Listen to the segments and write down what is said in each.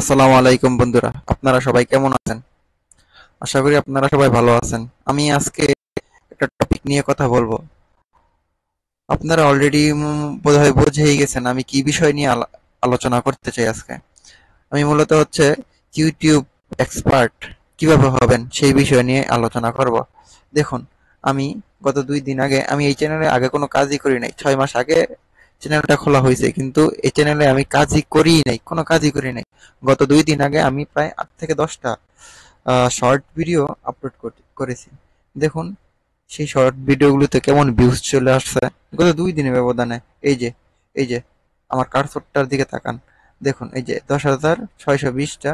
আসসালামু আলাইকুম বন্ধুরা, আপনারা সবাই কেমন আছেন? আশা করি আপনারা সবাই ভালো আছেন। আমি আজকে একটা টপিক নিয়ে কথা বলবো। আপনারা অলরেডি বোধহয় বুঝেই গেছেন আমি কি বিষয় নিয়ে আলোচনা করতে চাই আজকে। আমি মূলত হচ্ছে ইউটিউব এক্সপার্ট কিভাবে হবেন সেই বিষয় নিয়ে আলোচনা করব। দেখুন, আমি গত 2 দিন আগে আমি এই চ্যানেলে আগে কোনো কাজই করি নাই। 6 মাস আগে চ্যানেলটা খোলা হয়েছে, কিন্তু এই চ্যানেলে আমি কাজই করিই নাই, কোনো কাজই করি নাই। গত 2 দিন আগে আমি প্রায় 8 থেকে 10টা শর্ট ভিডিও আপলোড করেছি। দেখুন, সেই শর্ট ভিডিওগুলোতে কেমন ভিউজ চলে আসছে গত 2 দিনের ব্যবধানে। এই যে এই যে আমার কার্সরটার দিকে তাকান, দেখুন এই যে 10,620টা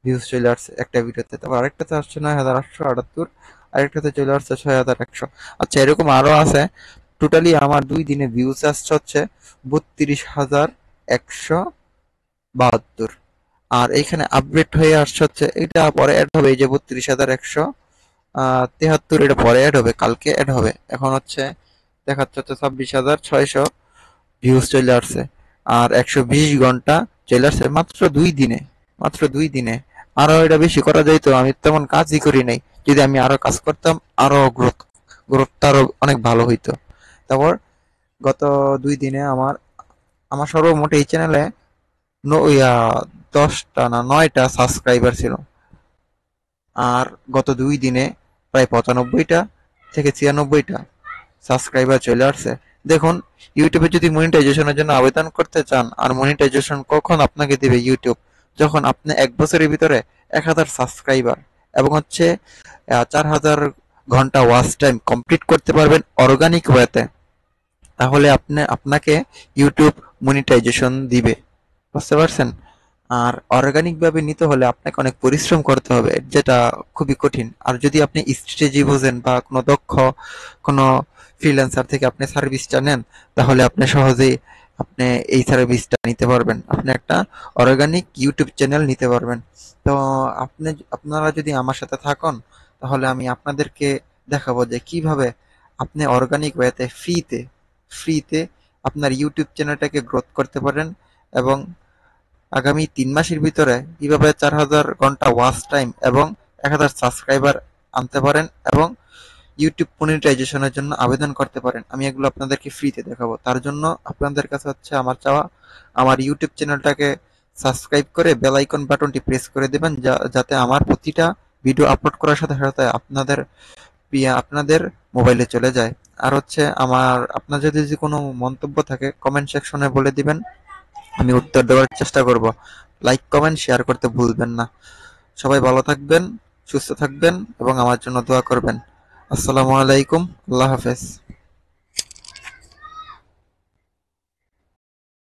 ভিউজ চলে আসছে একটা ভিডিওতে। তারপর আরেকটাতে আসছে 9,878, আরেকটাতে চলে আসছে 6,100। আচ্ছা, এরকম আরো আছে। টোটালি আমার 2 দিনে ভিউজ আসছে হচ্ছে 32,172। আর এইখানে আপডেট হয়ে আসছে হচ্ছে, এটা পরে অ্যাড হবে, এই যে 32,173, এটা পরে অ্যাড হবে, কালকে অ্যাড হবে। এখন হচ্ছে দেখাচ্ছে হচ্ছে 26,600 ভিউজ চলে আসছে। আর 120 ঘন্টা চলে আসছে মাত্র 2 দিনে। আরো এটা বেশি করা যাইতো, আমি তেমন কাজই করি নাই। যদি আমি আরো কাজ করতাম, আরো গ্রোথটা আরো অনেক ভালো হইতো। তারপর গত 2 দিনে আমার আমার সর্বমোট এই চ্যানেলে 10টা না 9টা সাবস্ক্রাইবার ছিল। আর গত 2 দিনে প্রায় 95টা থেকে 96টা সাবস্ক্রাইবার চলে আসছে। দেখুন, ইউটিউবে যদি মনিটাইজেশনের জন্য আবেদন করতে চান, আর মনিটাইজেশন কখন আপনাকে দিবে ইউটিউব, যখন আপনি 1 বছরের ভিতরে 1,000 সাবস্ক্রাইবার এবং হচ্ছে 4,000 ঘন্টা ওয়াচ টাইম কমপ্লিট করতে পারবেন অর্গানিক ওয়েতে, তাহলে আপনাকে ইউটিউব মনিটাইজেশন দিবে। বুঝতে পারছেন? আর অর্গানিক ভাবে নিতে হলে আপনাকে অনেক পরিশ্রম করতে হবে, যেটা খুবই কঠিন। আর যদি আপনি স্ট্র্যাটেজি বোঝেন বা কোনো দক্ষ কোনো ফ্রিল্যান্সার থেকে আপনি সার্ভিসটা নেন, তাহলে আপনি সহজেই আপনি এই সার্ভিসটা নিতে পারবেন। আপনি একটা অর্গানিক ইউটিউব চ্যানেল নিতে পারবেন। তো আপনারা যদি আমার সাথে থাকুন, তাহলে আমি আপনাদেরকে দেখাবো যে কিভাবে আপনি অর্গানিক ওয়েতে ফ্রিতে আপনার ইউটিউব চ্যানেলটাকে গ্রোথ করতে পারেন, এবং আগামী 3 মাসের ভিতরে কিভাবে 4,000 ঘন্টা ওয়াচ টাইম এবং 1,000 সাবস্ক্রাইবার আনতে পারেন, এবং ইউটিউব মনিটাইজেশনের জন্য আবেদন করতে পারেন। আমি এগুলো আপনাদেরকে ফ্রিতে দেখাবো। তার জন্য আপনাদের কাছে হচ্ছে আমার চাওয়া, আমার ইউটিউব চ্যানেলটাকে সাবস্ক্রাইব করে বেল আইকন বাটনটি প্রেস করে দেবেন, যাতে আমার প্রতিটা ভিডিও আপলোড করার সাথে সাথে আপনাদের মোবাইলে চলে যায়। আর হচ্ছে আপনার যদি কোনো মন্তব্য থাকে কমেন্ট সেকশনে বলে দিবেন, আমি উত্তর দেওয়ার চেষ্টা করব। লাইক, কমেন্ট, শেয়ার করতে ভুলবেন না। সবাই ভালো থাকবেন, সুস্থ থাকবেন এবং আমার জন্য দোয়া করবেন। আসসালামু আলাইকুম, আল্লাহ হাফেজ।